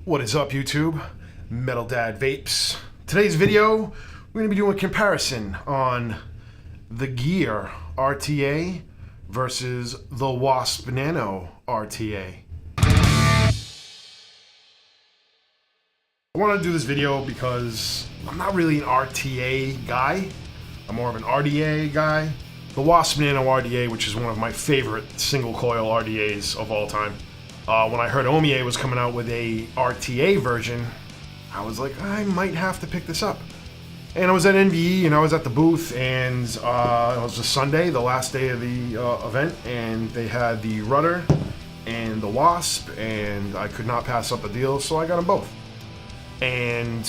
What is up, YouTube? Metal Dad Vapes. Today's video, we're going to be doing a comparison on the Gear RTA versus the Wasp Nano RTA. I want to do this video because I'm not really an RTA guy. I'm more of an RDA guy. The Wasp Nano RDA, which is one of my favorite single coil RDAs of all time. When I heard Oumier was coming out with a RTA version, I was like, I might have to pick this up. And I was at NVE and I was at the booth, and it was a Sunday, the last day of the event, and they had the Rudder and the Wasp, and I could not pass up a deal, so I got them both. And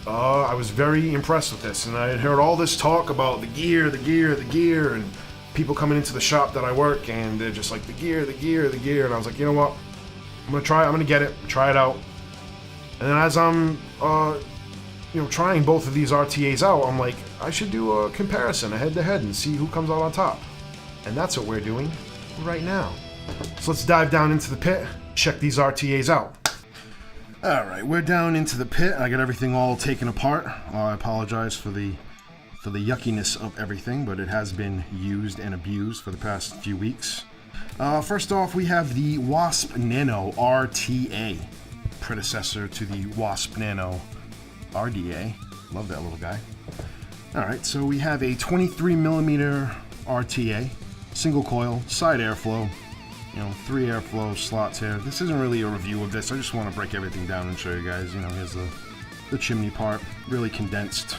I was very impressed with this, and I had heard all this talk about the gear, and people coming into the shop that I work, and they're just like, the gear, and I was like, you know what? I'm gonna get it, try it out. And then as I'm, trying both of these RTAs out, I'm like, I should do a comparison, a head-to-head, and see who comes out on top. And that's what we're doing right now. So let's dive down into the pit, check these RTAs out. All right, we're down into the pit. I got everything all taken apart. I apologize for the yuckiness of everything, but it has been used and abused for the past few weeks. First off, we have the Wasp Nano RTA, predecessor to the Wasp Nano RDA. Love that little guy. All right, so we have a 23mm RTA, single coil, side airflow, 3 airflow slots here. This isn't really a review of this. I just want to break everything down and show you guys. Here's the chimney part, really condensed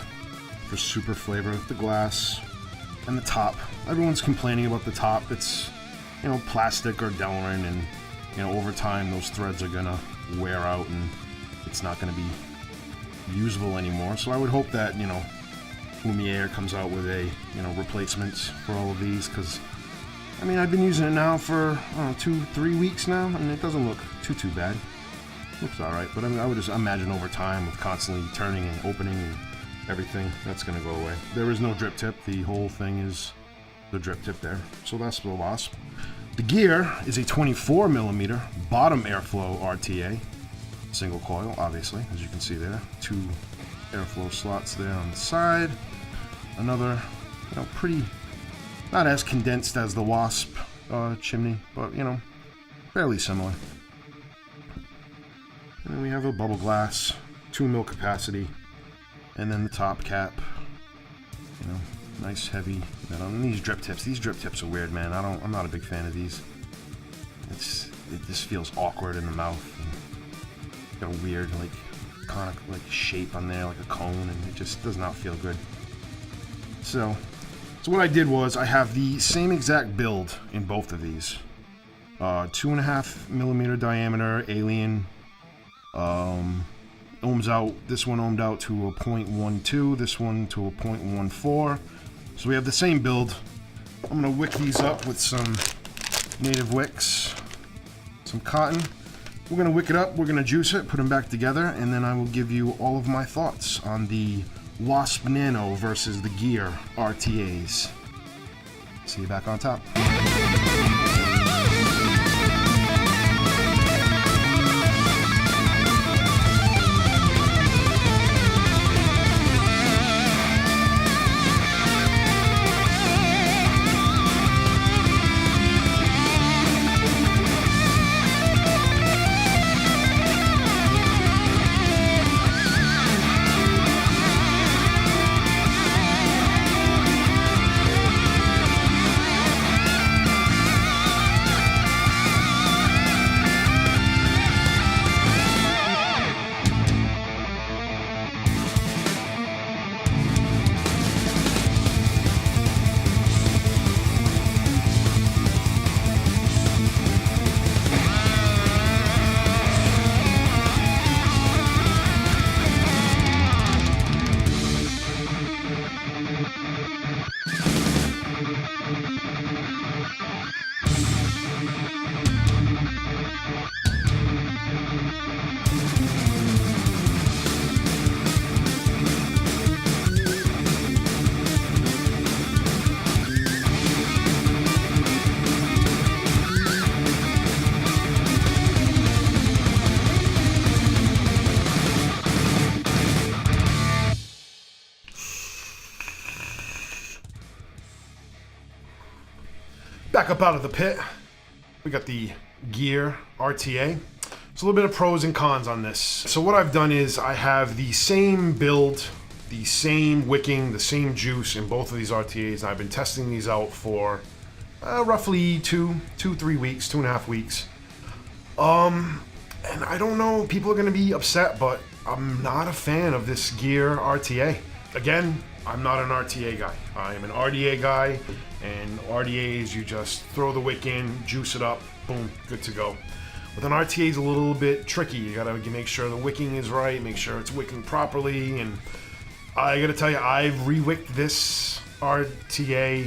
for super flavor. The glass and the top. Everyone's complaining about the top. It's plastic or Delrin, and over time those threads are gonna wear out and it's not gonna be usable anymore. So I would hope that Oumier comes out with a replacements for all of these, because I've been using it now for 2-3 weeks now, and it doesn't look too bad. Looks all right, but I would just imagine over time, with constantly turning and opening and everything, that's gonna go away. There is no drip tip. The whole thing is the drip tip there. So that's the Wasp. The Gear is a 24mm bottom airflow RTA, single coil, obviously, as you can see there. 2 airflow slots there on the side. Another, pretty, not as condensed as the Wasp chimney, but fairly similar. And then we have a bubble glass, 2 mil capacity, and then the top cap. Nice heavy metal. And these drip tips are weird, man. I'm not a big fan of these. It just feels awkward in the mouth. And got a weird conic shape on there, like a cone, and it just does not feel good. So what I did was I have the same exact build in both of these. 2.5mm diameter Alien. Ohms out. This one ohmed out to a 0.12. This one to a 0.14. So we have the same build. I'm gonna wick these up with some native wicks, some cotton. We're gonna wick it up, we're gonna juice it, put them back together, and then I will give you all of my thoughts on the Wasp Nano versus the Gear RTAs. See you back on top. Back up out of the pit. We got the Gear RTA. So a little bit of pros and cons on this. So what I've done is I have the same build, the same wicking, the same juice in both of these RTAs. And I've been testing these out for roughly 3 weeks, 2.5 weeks. And I don't know, people are gonna be upset, but I'm not a fan of this Gear RTA. Again, I'm not an RTA guy. I am an RDA guy, and RDAs, you just throw the wick in, juice it up, boom, good to go. With an RTA is a little bit tricky. You gotta make sure the wicking is right, make sure it's wicking properly, and I gotta tell you, I've re-wicked this RTA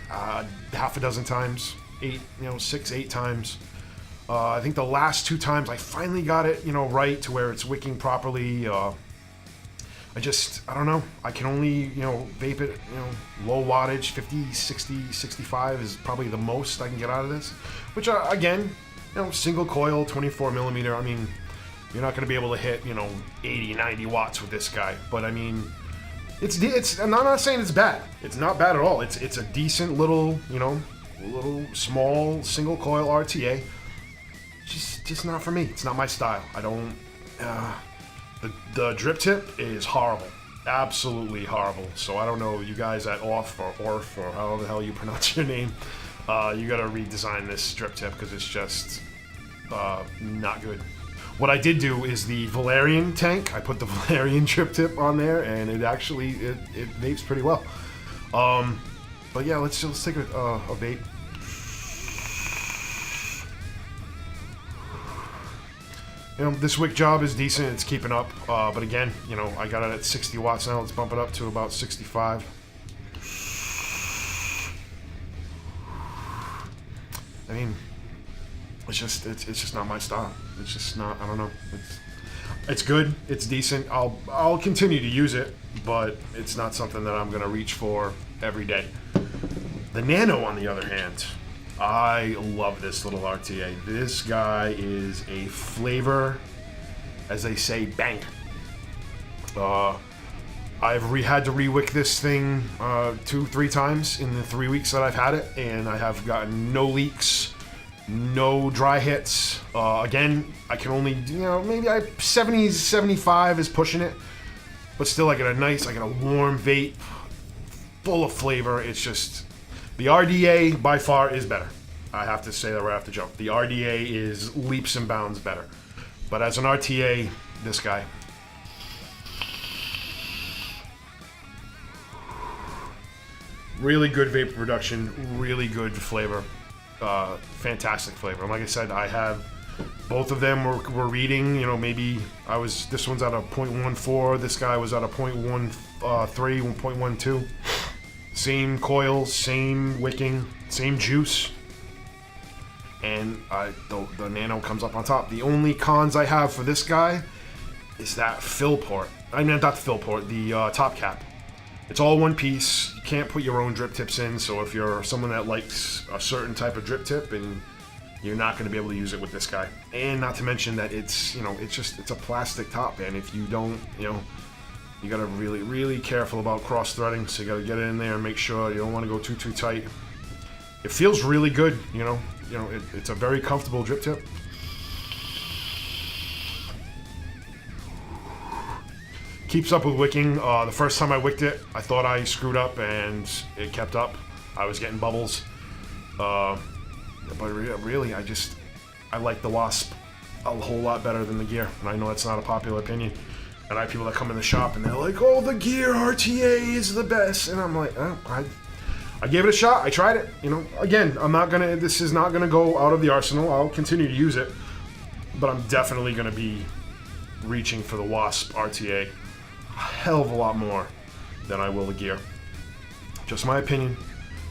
half a dozen times, 6, 8 times. I think the last 2 times I finally got it, right to where it's wicking properly. I don't know. I can only, vape it, low wattage, 50, 60, 65 is probably the most I can get out of this. Which, again, single coil, 24 millimeter. I mean, you're not going to be able to hit, 80, 90 watts with this guy. But I mean, I'm not saying it's bad. It's not bad at all. It's a decent little, little small single coil RTA. Just not for me. It's not my style. I don't. The drip tip is horrible, absolutely horrible. So I don't know, you guys at OFRF or however the hell you pronounce your name, you gotta redesign this drip tip because it's just not good. What I did do is the Valerian tank. I put the Valerian drip tip on there, and it actually it vapes pretty well. But yeah, let's take a vape. This wick job is decent. It's keeping up. But again, I got it at 60 watts now. Let's bump it up to about 65. I mean, it's just not my style. It's just not. I don't know. It's good. It's decent. I'll continue to use it, but it's not something that I'm gonna reach for every day. The Nano, on the other hand, I love this little RTA. This guy is a flavor, as they say, bang. I've had to re-wick this thing 2-3 times in the 3 weeks that I've had it, and I have gotten no leaks, no dry hits. Again, I can only, maybe 70, 75 is pushing it, but still I get a warm vape, full of flavor. It's just, the RDA by far is better. I have to say that right off the jump. The RDA is leaps and bounds better. But as an RTA, this guy. Really good vapor production, really good flavor. Fantastic flavor. And like I said, I have both of them were reading, maybe this one's at a 0.14, this guy was at a 0.13, 1.12. Same coil, same wicking, same juice, and the Nano comes up on top. The only cons I have for this guy is that fill port. I mean, not the fill port, the top cap. It's all one piece. You can't put your own drip tips in, so if you're someone that likes a certain type of drip tip, and you're not going to be able to use it with this guy. And not to mention that it's a plastic top, and if you don't, you gotta really, really careful about cross threading, so you gotta get it in there and make sure you don't want to go too tight. It feels really good, it's a very comfortable drip tip. Keeps up with wicking. The first time I wicked it, I thought I screwed up, and it kept up. I was getting bubbles, but really, I like the Wasp a whole lot better than the Gear, and I know that's not a popular opinion. And I have people that come in the shop and they're like, "Oh, the Gear RTA is the best," and I'm like, "Oh, I gave it a shot. I tried it. Again, this is not gonna go out of the arsenal. I'll continue to use it, but I'm definitely gonna be reaching for the Wasp RTA a hell of a lot more than I will the Gear. Just my opinion.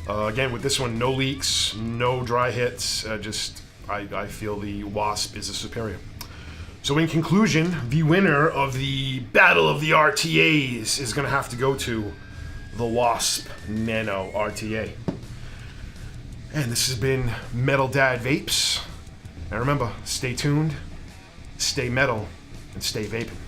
Again, with this one, no leaks, no dry hits. I feel the Wasp is the superior. So in conclusion, the winner of the Battle of the RTAs is going to have to go to the Wasp Nano RTA. And this has been Metal Dad Vapes. And remember, stay tuned, stay metal, and stay vaping.